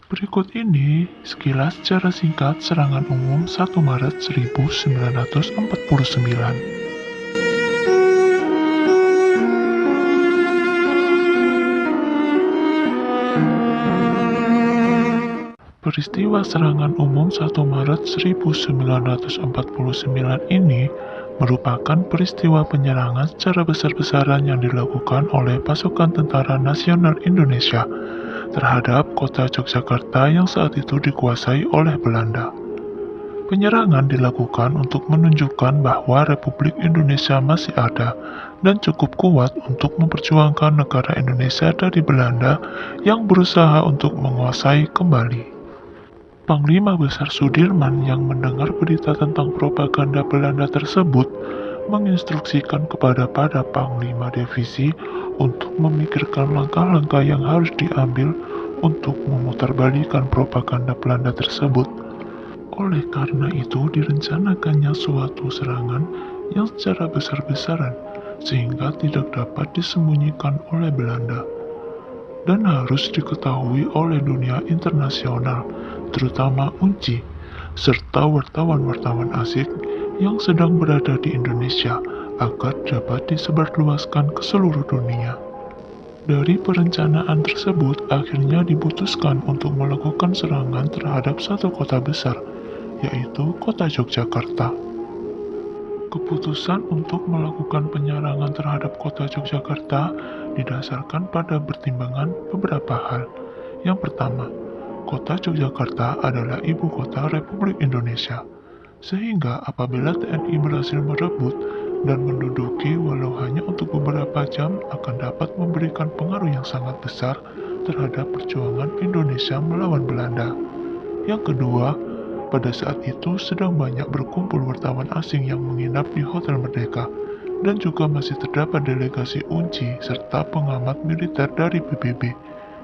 Berikut ini sekilas secara singkat serangan umum 1 Maret 1949. Peristiwa serangan umum 1 Maret 1949 ini merupakan peristiwa penyerangan secara besar-besaran yang dilakukan oleh pasukan Tentara Nasional Indonesia terhadap kota Yogyakarta yang saat itu dikuasai oleh Belanda. Penyerangan dilakukan untuk menunjukkan bahwa Republik Indonesia masih ada dan cukup kuat untuk memperjuangkan negara Indonesia dari Belanda yang berusaha untuk menguasai kembali. Panglima Besar Sudirman yang mendengar berita tentang propaganda Belanda tersebut menginstruksikan kepada para Panglima Divisi untuk memikirkan langkah-langkah yang harus diambil untuk memutarbalikkan propaganda Belanda tersebut. Oleh karena itu direncanakannya suatu serangan yang secara besar-besaran sehingga tidak dapat disembunyikan oleh Belanda dan harus diketahui oleh dunia internasional, terutama UNCI, serta wartawan-wartawan asing yang sedang berada di Indonesia agar dapat disebarluaskan ke seluruh dunia. Dari perencanaan tersebut, akhirnya diputuskan untuk melakukan serangan terhadap satu kota besar, yaitu kota Yogyakarta. Keputusan untuk melakukan penyerangan terhadap kota Yogyakarta didasarkan pada pertimbangan beberapa hal. Yang pertama, kota Yogyakarta adalah ibu kota Republik Indonesia, sehingga apabila TNI berhasil merebut dan menduduki walau hanya untuk beberapa jam akan dapat memberikan pengaruh yang sangat besar terhadap perjuangan Indonesia melawan Belanda. Yang kedua, pada saat itu sedang banyak berkumpul wartawan asing yang menginap di Hotel Merdeka, dan juga masih terdapat delegasi UNCI serta pengamat militer dari PBB.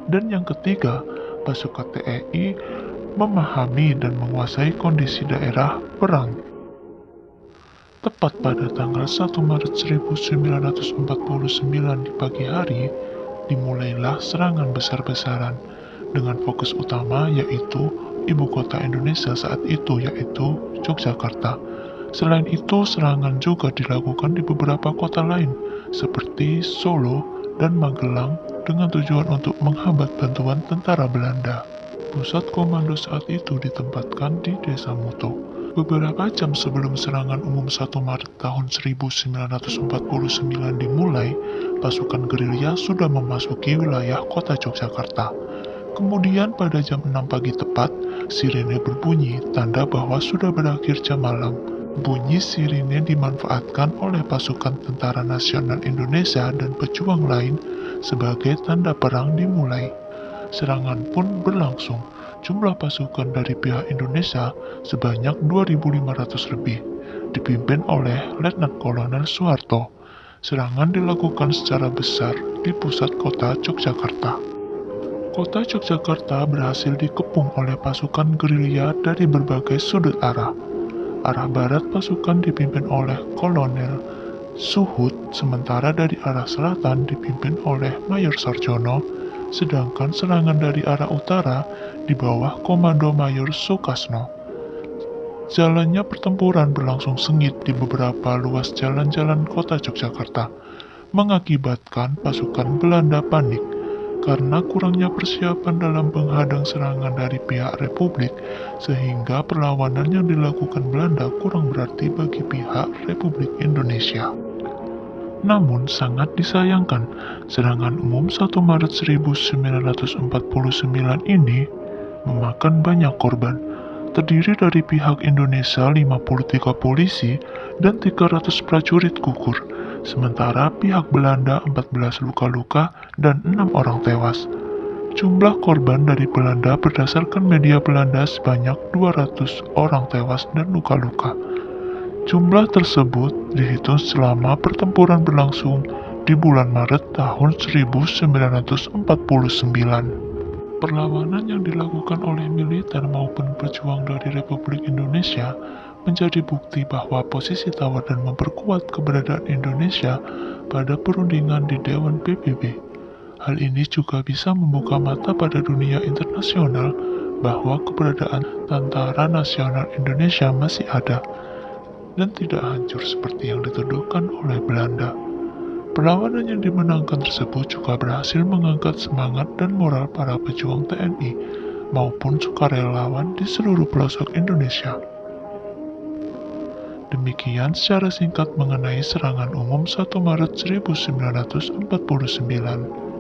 Dan yang ketiga, pasukan TNI memahami dan menguasai kondisi daerah perang. Tepat pada tanggal 1 Maret 1949 di pagi hari, dimulailah serangan besar-besaran dengan fokus utama yaitu ibu kota Indonesia saat itu yaitu Yogyakarta. Selain itu, serangan juga dilakukan di beberapa kota lain seperti Solo dan Magelang dengan tujuan untuk menghambat bantuan tentara Belanda. Pusat komando saat itu ditempatkan di Desa Muto. Beberapa jam sebelum serangan umum 1 Maret tahun 1949 dimulai, pasukan gerilya sudah memasuki wilayah kota Yogyakarta. Kemudian pada jam 6 pagi tepat, sirene berbunyi, tanda bahwa sudah berakhir jam malam. Bunyi sirene dimanfaatkan oleh pasukan Tentara Nasional Indonesia dan pejuang lain sebagai tanda perang dimulai. Serangan pun berlangsung. Jumlah pasukan dari pihak Indonesia sebanyak 2.500 lebih, dipimpin oleh Letnan Kolonel Soeharto. Serangan dilakukan secara besar di pusat kota Yogyakarta. Kota Yogyakarta berhasil dikepung oleh pasukan gerilya dari berbagai sudut arah. Arah barat pasukan dipimpin oleh Kolonel Suhut, sementara dari arah selatan dipimpin oleh Mayor Sarjono, sedangkan serangan dari arah utara di bawah Komando Mayor Sukasno. Jalannya pertempuran berlangsung sengit di beberapa ruas jalan-jalan kota Yogyakarta, mengakibatkan pasukan Belanda panik karena kurangnya persiapan dalam menghadang serangan dari pihak Republik, sehingga perlawanan yang dilakukan Belanda kurang berarti bagi pihak Republik Indonesia. Namun sangat disayangkan, serangan umum 1 Maret 1949 ini memakan banyak korban, terdiri dari pihak Indonesia 53 polisi dan 300 prajurit gugur, sementara pihak Belanda 14 luka-luka dan 6 orang tewas. Jumlah korban dari Belanda berdasarkan media Belanda sebanyak 200 orang tewas dan luka-luka. Jumlah tersebut dihitung selama pertempuran berlangsung di bulan Maret tahun 1949. Perlawanan yang dilakukan oleh militer maupun pejuang dari Republik Indonesia menjadi bukti bahwa posisi tawar dan memperkuat keberadaan Indonesia pada perundingan di Dewan PBB. Hal ini juga bisa membuka mata pada dunia internasional bahwa keberadaan Tentara Nasional Indonesia masih ada dan tidak hancur seperti yang dituduhkan oleh Belanda. Perlawanan yang dimenangkan tersebut juga berhasil mengangkat semangat dan moral para pejuang TNI maupun sukarelawan di seluruh pelosok Indonesia. Demikian secara singkat mengenai serangan umum 1 Maret 1949.